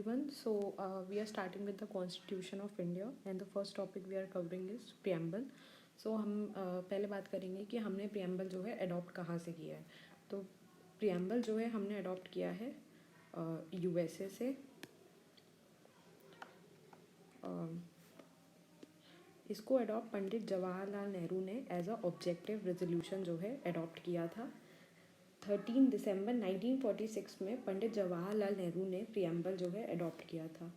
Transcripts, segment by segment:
everyone. We are starting with the Constitution of India and the first topic we are covering is preamble. हम पहले बात करेंगे कि हमने preamble जो है adopt कहाँ से किया है. तो preamble जो है हमने adopt किया है USA से. इसको अडॉप्ट पंडित जवाहरलाल नेहरू ने एज अ ऑब्जेक्टिव रेजोल्यूशन जो है अडॉप्ट किया था. 13 दिसंबर 1946 में पंडित जवाहरलाल नेहरू ने प्रियम्बल जो है अडॉप्ट किया था.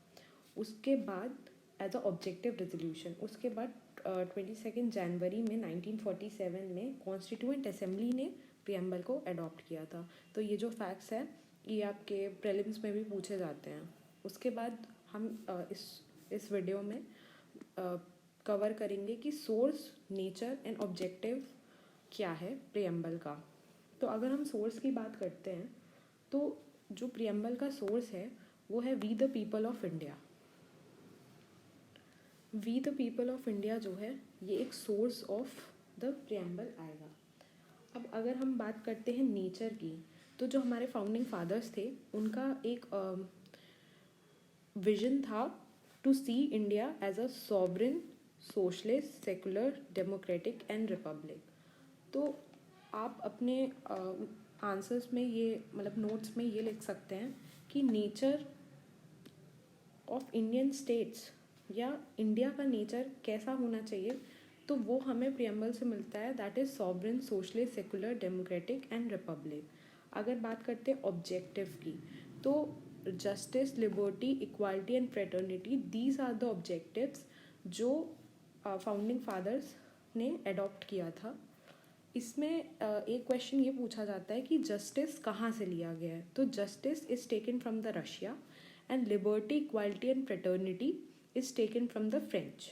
उसके बाद एज अ ऑब्जेक्टिव रेजोल्यूशन उसके बाद 22 जनवरी में 1947 में कॉन्स्टिट्यूएंट असेंबली ने प्रियम्बल को अडॉप्ट किया था. तो ये जो फैक्ट्स हैं ये आपके प्रीलिम्स में भी पूछे जाते हैं. उसके बाद हम इस वीडियो में कवर करेंगे कि सोर्स, नेचर एंड ऑब्जेक्टिव क्या है प्रियम्बल का. तो अगर हम सोर्स की बात करते हैं तो जो प्रियम्बल का सोर्स है वो है we the people of India. We the people of India जो है ये एक सोर्स ऑफ द प्रियम्बल आएगा. अब अगर हम बात करते हैं नेचर की तो जो हमारे फाउंडिंग फादर्स थे उनका एक विजन था to see India as a sovereign, socialist, secular, democratic and republic. तो आप अपने आंसर्स में ये मतलब नोट्स में ये लिख सकते हैं कि नेचर ऑफ इंडियन स्टेट्स या इंडिया का नेचर कैसा होना चाहिए. तो वो हमें प्रियम्बल से मिलता है. That is sovereign, socialist, secular, democratic and republic. अगर बात करते हैं ऑब्जेक्टिव की तो justice, liberty, equality and fraternity, these are the objectives जो फाउंडिंग फादर्स ने अडॉप्ट किया था. इसमें एक क्वेश्चन ये पूछा जाता है कि जस्टिस कहाँ से लिया गया है. तो justice is taken from the Russia and liberty, equality and fraternity is taken from the French.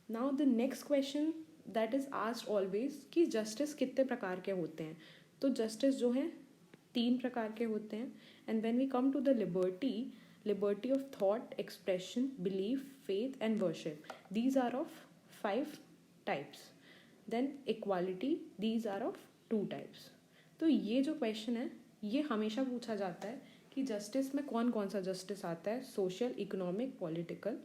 Now the next question that is asked always कि जस्टिस कितने प्रकार के होते हैं. तो जस्टिस जो है 3 प्रकार के होते हैं. And when we come to the liberty of thought, expression, belief, faith and worship, these are of 5 types. Then equality, these are of 2 types. तो ये जो क्वेश्चन है ये हमेशा पूछा जाता है कि जस्टिस में कौन कौन सा जस्टिस आता है. Social, economic, political.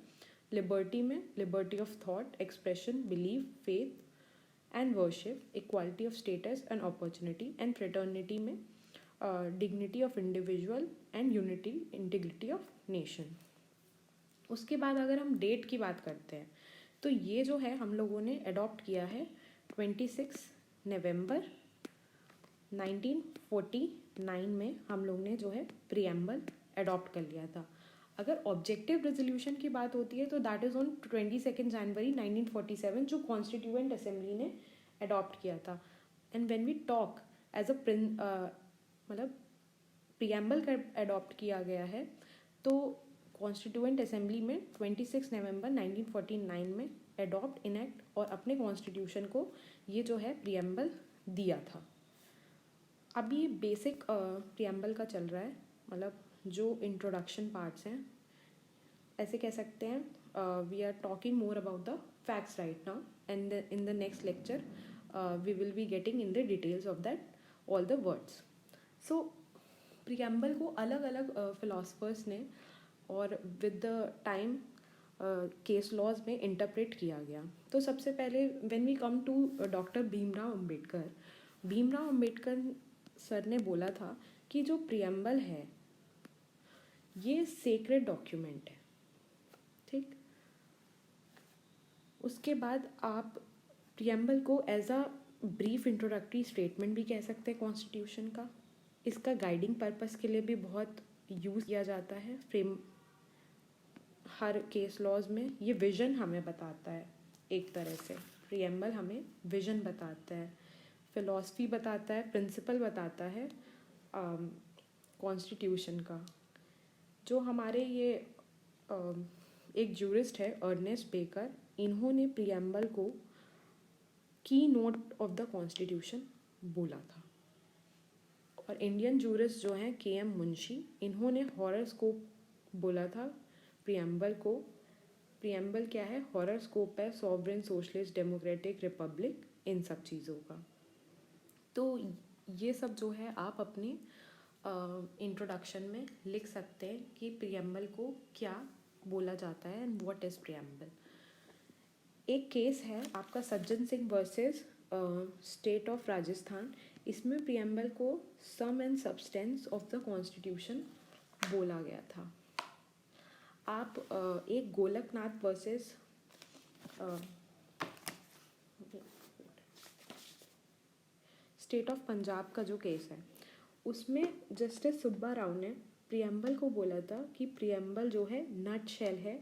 लिबर्टी में liberty of thought, expression, belief, faith and worship, equality of status and opportunity. And fraternity में dignity of individual and unity, integrity of nation. उसके बाद अगर हम डेट की बात करते हैं तो ये जो है हम लोगों ने अडॉप्ट किया है 26 नवंबर 1949 में. हम लोग ने जो है प्रियम्बल अडॉप्ट कर लिया था. अगर ऑब्जेक्टिव रेजोल्यूशन की बात होती है तो दैट इज़ ऑन 22 जनवरी 1947 जो कॉन्स्टिट्यूएंट असेंबली ने अडॉप्ट किया था. And when we talk as a मतलब प्रियम्बल का अडॉप्ट किया गया है तो कॉन्स्टिट्यूएंट असेंबली में 26 नवंबर 1949 में अडॉप्ट, इनेक्ट और अपने कॉन्स्टिट्यूशन को ये जो है प्रियम्बल दिया था. अभी ये बेसिक प्रियम्बल का चल रहा है. मतलब जो इंट्रोडक्शन पार्ट्स हैं ऐसे कह सकते हैं. We are talking more about the facts right now and in the next lecture we will be getting in the details of that all the words. So preamble को अलग अलग फिलोसफर्स ने और with the time case laws में interpret किया गया. तो सबसे पहले when we come to doctor Bhimrao Ambedkar sir ने बोला था कि जो प्रियम्बल है ये सेक्रेड डॉक्यूमेंट है. ठीक. उसके बाद आप प्रियम्बल को as a brief introductory statement भी कह सकते हैं कॉन्स्टिट्यूशन का. इसका गाइडिंग पर्पस के लिए भी बहुत यूज़ किया जाता है. हर केस लॉज में ये विज़न हमें बताता है. एक तरह से प्रियम्बल हमें विज़न बताता है, फिलॉसफी बताता है, प्रिंसिपल बताता है कॉन्स्टिट्यूशन का. जो हमारे ये एक जूरिस्ट है अर्नेस्ट बेकर, इन्होंने प्रियम्बल को की नोट ऑफ द कॉन्स्टिट्यूशन बोला था. और इंडियन जूरिस्ट जो हैं KM मुंशी, इन्होंने हॉरोस्कोप बोला था प्रियम्बल को. प्रियम्बल क्या है? हॉरोस्कोप है सॉवरेन, सोशलिस्ट, डेमोक्रेटिक, रिपब्लिक, इन सब चीज़ों का. तो ये सब जो है आप अपने इंट्रोडक्शन में लिख सकते हैं कि प्रियम्बल को क्या बोला जाता है एंड व्हाट इज़ प्रियम्बल। एक केस है आपका Sajjan Singh versus state of Rajasthan. इसमें प्रियम्बल को sum and substance of the constitution बोला गया था। आप एक Golaknath versus state of Punjab का जो केस है उसमें जस्टिस सुब्बा राव ने प्रियम्बल को बोला था कि प्रियम्बल जो है नट शेल है,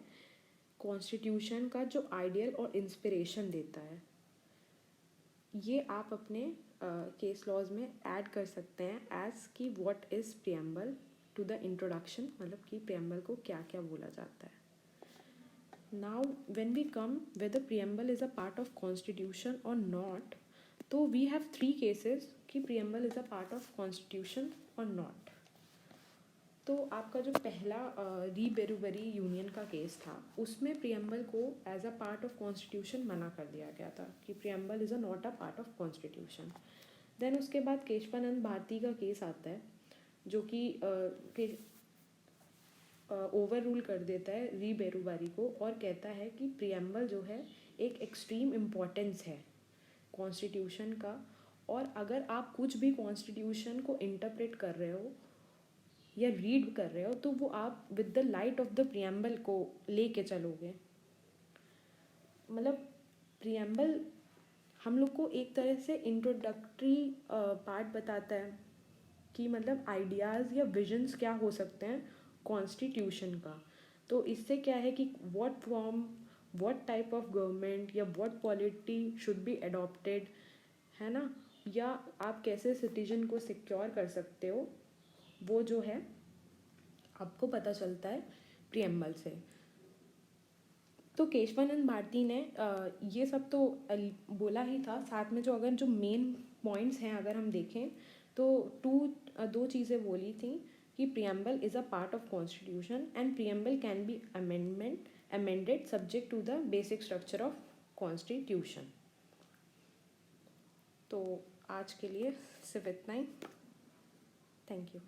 कॉन्स्टिट्यूशन का जो आइडियल और इंस्पिरेशन देता है। ये आप अपने केस लॉज में ऐड कर सकते हैं एज कि what is preamble to the introduction, मतलब कि प्रियम्बल को क्या क्या बोला जाता है। Now when we come whether preamble is a part of constitution or not, तो वी हैव 3 केसेस कि preamble is a part of constitution or not. तो आपका जो पहला री बेरुबरी यूनियन का केस था उसमें प्रियम्बल को as a part of constitution मना कर दिया गया था कि preamble is a not a part of constitution. Then उसके बाद केशवानंद भारती का केस आता है जो कि ओवर रूल कर देता है री बेरुबारी को और कहता है कि प्रियम्बल जो है एक एक्सट्रीम इम्पॉर्टेंस है कॉन्स्टिट्यूशन का, और अगर आप कुछ भी कॉन्स्टिट्यूशन को इंटरप्रेट कर रहे हो या रीड कर रहे हो तो वो आप with the light of the preamble को लेके चलोगे। मतलब प्रियम्बल हम लोग को एक तरह से इंट्रोडक्टरी पार्ट बताता है कि मतलब आइडियाज़ या विजन्स क्या हो सकते हैं कॉन्स्टिट्यूशन का। तो इससे क्या है कि what form, what type of government या what polity should be adopted, है ना, या आप कैसे सिटीजन को सिक्योर कर सकते हो, वो जो है आपको पता चलता है प्रियम्बल से। तो केशवानंद भारती ने ये सब तो बोला ही था, साथ में जो अगर जो मेन पॉइंट्स हैं अगर हम देखें तो दो चीज़ें बोली थी कि preamble is a part of constitution and preamble can be amended subject to the basic structure of constitution. तो आज के लिए सिर्फ इतना ही। Thank you.